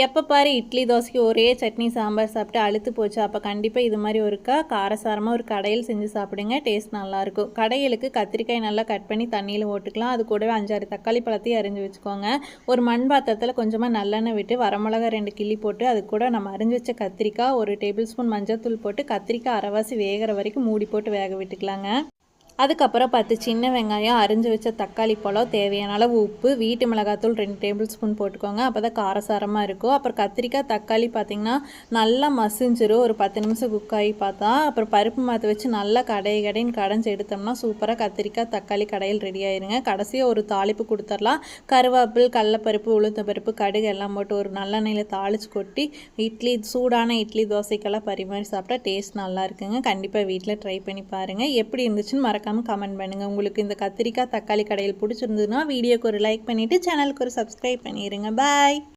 எப்போ பாரு இட்லி தோசைக்கு ஒரே சட்னி சாம்பார் சாப்பிட்டு அழுத்து போச்சு. அப்போ கண்டிப்பாக இது மாதிரி ஒருக்கா காரசாரமாக ஒரு கடையில் செஞ்சு சாப்பிடுங்க. டேஸ்ட் நல்லாயிருக்கும். கடையலுக்கு கத்திரிக்காய் நல்லா கட் பண்ணி தண்ணியில் போட்டுக்கலாம். அது கூடவே 5-6 தக்காளி பழத்தையும் அரிஞ்சு வச்சுக்கோங்க. ஒரு மண் பாத்திரத்தில் கொஞ்சமாக நல்லெண்ணெய் விட்டு வரமிளகா 2 கிள்ளி போட்டு அது கூட நம்ம அரிஞ்சு வச்ச கத்திரிக்காய் 1 டேபிள் ஸ்பூன் மஞ்சள் தூள் போட்டு கத்திரிக்காய் அரைவாசி வேகிற வரைக்கும் மூடி போட்டு வேக விட்டுக்கலாங்க. அதுக்கப்புறம் 10 சின்ன வெங்காயம், அரிஞ்சு வச்ச தக்காளி பழம், தேவையான அளவு உப்பு, வீட்டு மிளகாத்தூள் 2 டேபிள் ஸ்பூன் போட்டுக்கோங்க. அப்போ தான் காரசாரமாக இருக்கும். அப்புறம் கத்திரிக்காய் தக்காளி பார்த்திங்கன்னா நல்லா மசிஞ்சிரும். ஒரு 10 நிமிஷம் குக் ஆகி பார்த்தா அப்புறம் பருப்பு மாற்ற வச்சு நல்லா கடைன்னு கடைஞ்சி எடுத்தோம்னா சூப்பராக கத்திரிக்காய் தக்காளி கடையில் ரெடி ஆயிருங்க. கடைசியாக ஒரு தாளிப்பு கொடுத்துடலாம். கருவேப்பில், கடலப்பருப்பு, உளுத்தம்பருப்பு, கடுகு எல்லாம் போட்டு ஒரு நல்லெண்ணெயில் தாளித்து கொட்டி சூடான இட்லி தோசைக்கெல்லாம் பரிமாறி சாப்பிட்டா டேஸ்ட் நல்லா இருக்குங்க. கண்டிப்பாக வீட்டில் ட்ரை பண்ணி பாருங்கள். எப்படி இருந்துச்சுன்னு மறக்காமல் கமெண்ட் பண்ணுங்கள். உங்களுக்கு இந்த கத்திரிக்காய் தக்காளி கடையில் பிடிச்சிருந்ததுன்னா வீடியோக்கு ஒரு லைக் பண்ணிவிட்டு சேனலுக்கு ஒரு சப்ஸ்கிரைப் பண்ணிடுங்க. பாய்.